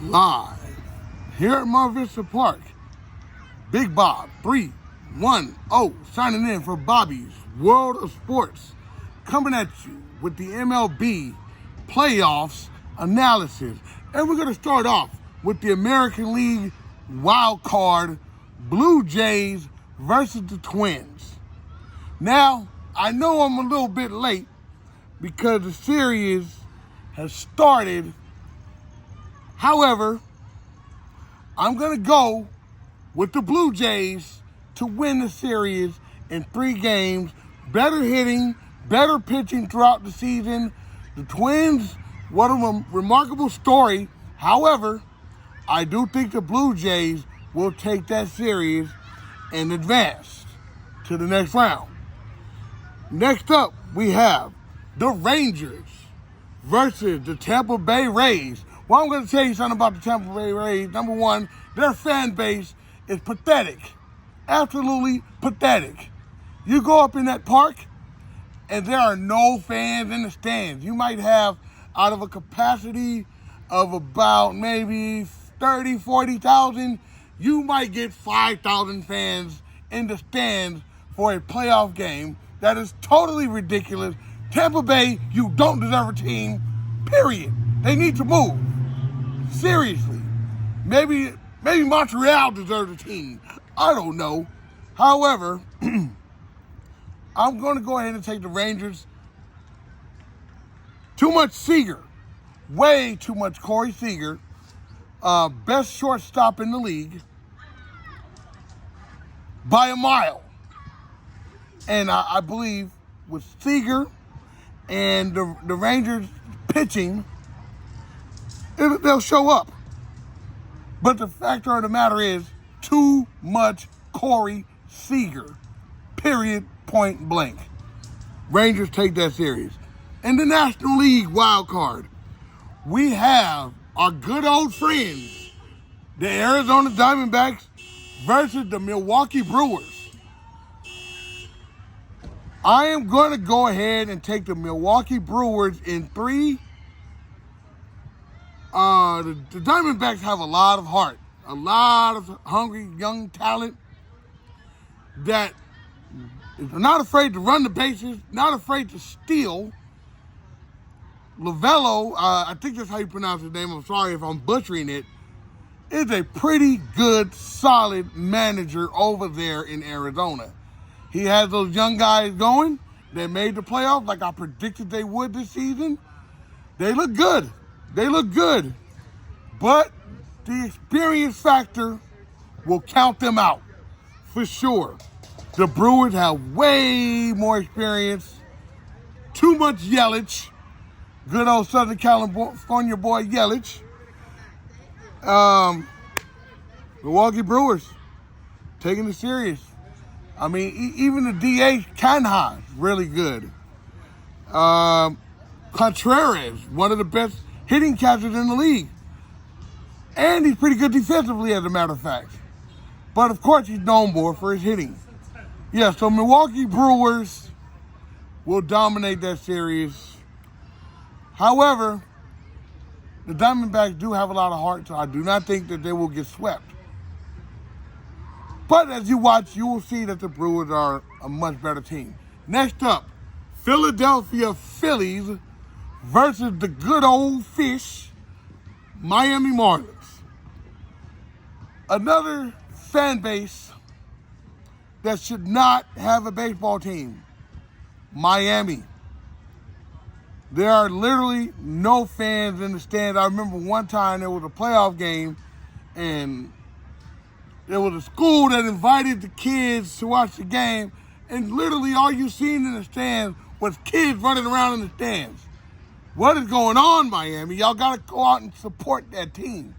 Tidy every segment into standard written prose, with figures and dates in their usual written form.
Live here at Mar Vista Park. Big Bob 310 signing in for Bobby's World of Sports, coming at you with the MLB playoffs analysis. And we're going to start off with the American League wildcard Blue Jays versus the Twins. Now, I know I'm a little bit late because the series has started. However, I'm going to go with the Blue Jays to win the series in 3 games. Better hitting, better pitching throughout the season. The Twins, what a remarkable story. However, I do think the Blue Jays will take that series and advance to the next round. Next up, we have the Rangers versus the Tampa Bay Rays. Well, I'm going to tell you something about the Tampa Bay Rays. Number one, their fan base is pathetic. Absolutely pathetic. You go up in that park, and there are no fans in the stands. You might have, out of a capacity of about maybe 30, 40,000, you might get 5,000 fans in the stands for a playoff game. That is totally ridiculous. Tampa Bay, you don't deserve a team, period. They need to move. Seriously. Maybe Montreal deserves a team. I don't know. However, I'm going to go ahead and take the Rangers. Too much Seager. Way too much Corey Seager. Best shortstop in the league. By a mile. And I believe with Seager and the Rangers pitching, they'll show up. But the factor of the matter is too much Corey Seager. Period. Point blank. Rangers take that series. In the National League wild card, we have our good old friends, the Arizona Diamondbacks versus the Milwaukee Brewers. I am going to go ahead and take the Milwaukee Brewers in 3. The Diamondbacks have a lot of heart, a lot of hungry young talent that is not afraid to run the bases, not afraid to steal. Lavello, I think that's how you pronounce his name, I'm sorry if I'm butchering it, is a pretty good, solid manager over there in Arizona. He has those young guys going. They made the playoffs like I predicted they would this season. They look good. They look good. But the experience factor will count them out for sure. The Brewers have way more experience. Too much Yelich. Good old Southern California boy Yelich. Milwaukee Brewers taking it serious. I mean, even the DA, Canha, really good. Contreras, one of the best hitting catchers in the league. And he's pretty good defensively, as a matter of fact. But, of course, he's known more for his hitting. Yeah, so Milwaukee Brewers will dominate that series. However, the Diamondbacks do have a lot of heart, so I do not think that they will get swept. But as you watch, you will see that the Brewers are a much better team. Next up, Philadelphia Phillies versus the good old fish, Miami Marlins. Another fan base that should not have a baseball team, Miami. There are literally no fans in the stands. I remember one time there was a playoff game and there was a school that invited the kids to watch the game, and literally all you seen in the stands was kids running around in the stands. What is going on, Miami? Y'all got to go out and support that team.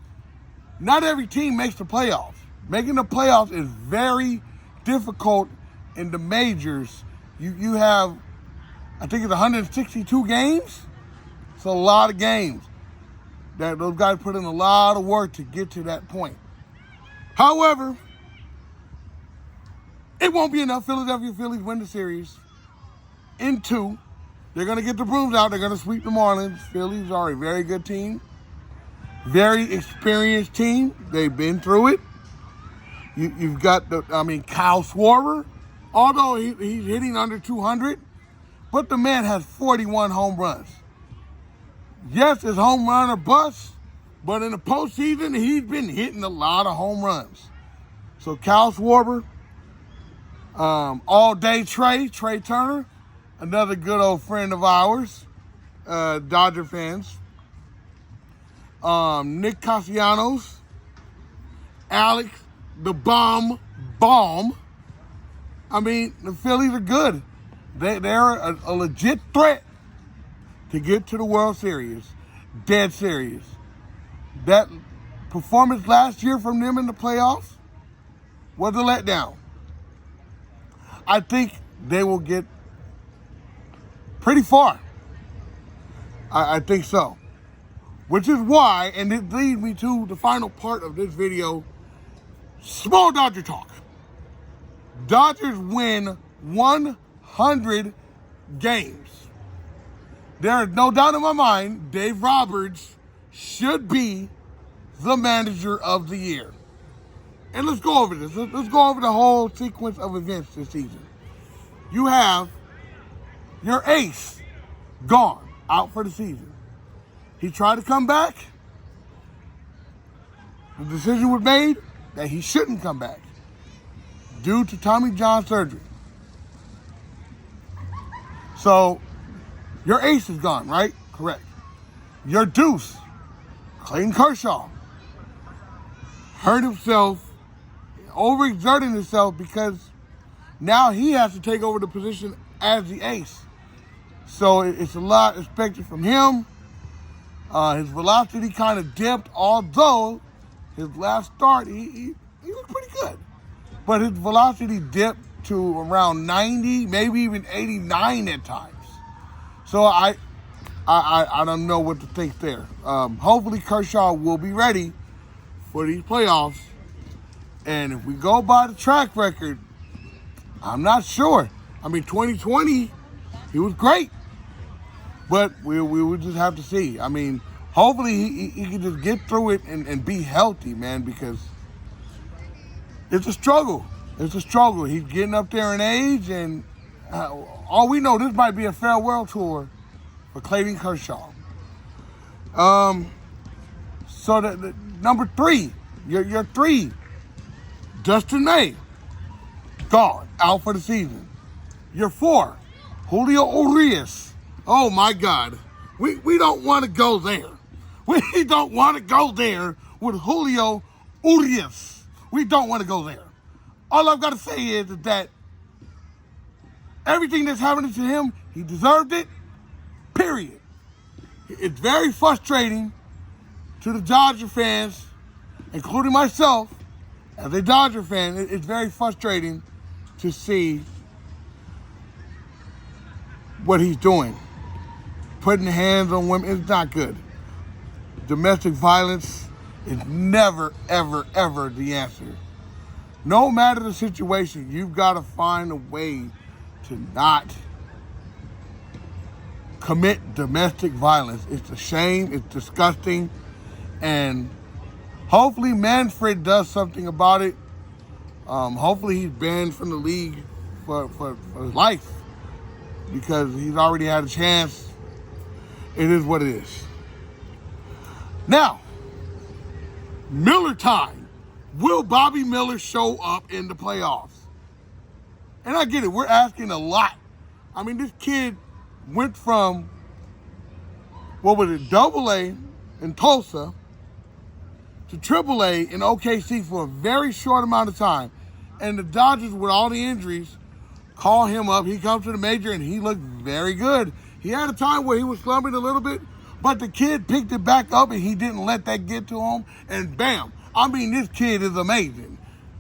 Not every team makes the playoffs. Making the playoffs is very difficult in the majors. You have, I think it's 162 games. It's a lot of games. That those guys put in a lot of work to get to that point. However, it won't be enough. Philadelphia Phillies win the series in 2. They're going to get the brooms out. They're going to sweep the Marlins. Phillies are a very good team. Very experienced team. They've been through it. You've got Kyle Schwarber, although he's hitting under 200, but the man has 41 home runs. Yes, it's home run or bust, but in the postseason, he's been hitting a lot of home runs. So Kyle Schwarber, all day Trey Turner, another good old friend of ours, Dodger fans. Nick Castellanos, Alex, the bomb. I mean, the Phillies are good. They're a legit threat to get to the World Series. Dead serious. That performance last year from them in the playoffs was a letdown. I think they will get pretty far. I think so. Which is why, and it leads me to the final part of this video, small Dodger talk. Dodgers win 100 games. There is no doubt in my mind, Dave Roberts should be the manager of the year. And let's go over this. Let's go over the whole sequence of events this season. You have your ace gone, out for the season. He tried to come back. The decision was made that he shouldn't come back due to Tommy John surgery. So, your ace is gone, right? Correct. Your deuce, Clayton Kershaw, hurt himself, overexerting himself because now he has to take over the position as the ace. So it's a lot expected from him. His velocity kind of dipped, although his last start, he looked pretty good. But his velocity dipped to around 90, maybe even 89 at times. So I don't know what to think there. Hopefully Kershaw will be ready for these playoffs. And if we go by the track record, I'm not sure. 2020, he was great. But we would just have to see. Hopefully he can just get through it and be healthy, man, because it's a struggle. It's a struggle. He's getting up there in age, and all we know, this might be a farewell tour for Clayton Kershaw. So the number 3, your 3, Dustin May, gone, out for the season. Your 4, Julio Urias. Oh my God, we don't want to go there. We don't want to go there with Julio Urias. We don't want to go there. All I've got to say is that everything that's happening to him, he deserved it, period. It's very frustrating to the Dodger fans, including myself, as a Dodger fan. It's very frustrating to see what he's doing. Putting hands on women is not good. Domestic violence is never, ever, ever the answer. No matter the situation, you've got to find a way to not commit domestic violence. It's a shame. It's disgusting. And hopefully Manfred does something about it. Hopefully he's banned from the league for his life, because he's already had a chance. It is what it is. Now, Miller time. Will Bobby Miller show up in the playoffs? And I get it, we're asking a lot. This kid went from, AA in Tulsa to AAA in OKC for a very short amount of time. And the Dodgers, with all the injuries, call him up. He comes to the major, and he looked very good. He had a time where he was slumping a little bit, but the kid picked it back up, and he didn't let that get to him. And bam. This kid is amazing.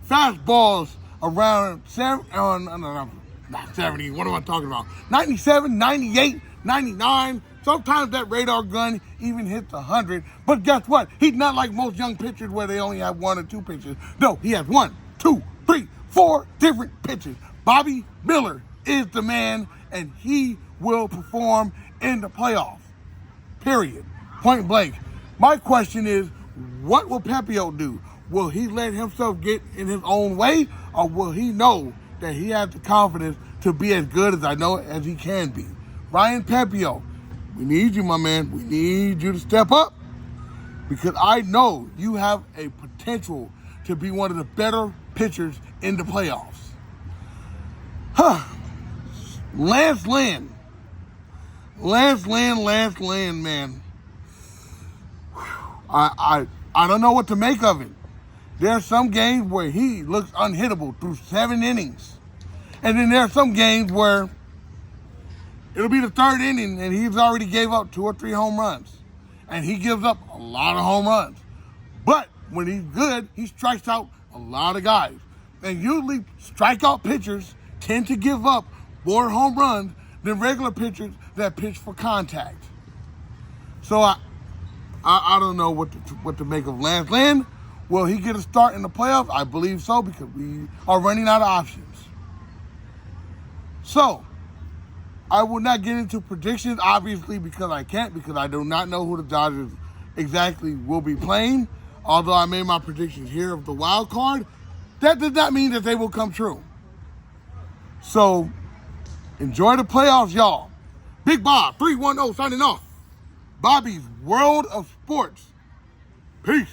Fastballs around 70, not 70, what am I talking about? 97, 98, 99. Sometimes that radar gun even hits 100. But guess what? He's not like most young pitchers where they only have 1 or 2 pitches. No, he has 1, 2, 3, 4 different pitches. Bobby Miller is the man, and he will perform in the playoffs. Period. Point blank. My question is, What will Pepio do? Will he let himself get in his own way, or will he know that he has the confidence to be as good as I know as he can be? Ryan Pepio, we need you, my man. We need you to step up, because I know you have a potential to be one of the better pitchers in the playoffs. Lance Lynn, man. I don't know what to make of it. There are some games where he looks unhittable through 7 innings. And then there are some games where it'll be the 3rd inning and he's already gave up 2 or 3 home runs. And he gives up a lot of home runs. But when he's good, he strikes out a lot of guys. And usually strikeout pitchers tend to give up more home runs than regular pitchers that pitch for contact. So I don't know what to make of Lance Lynn. Will he get a start in the playoffs? I believe so, because we are running out of options. So, I will not get into predictions, obviously, because I can't, because I do not know who the Dodgers exactly will be playing. Although I made my predictions here of the wild card, that does not mean that they will come true. So, enjoy the playoffs, y'all. Big Bob, 310 signing off. Bobby's World of Sports. Peace.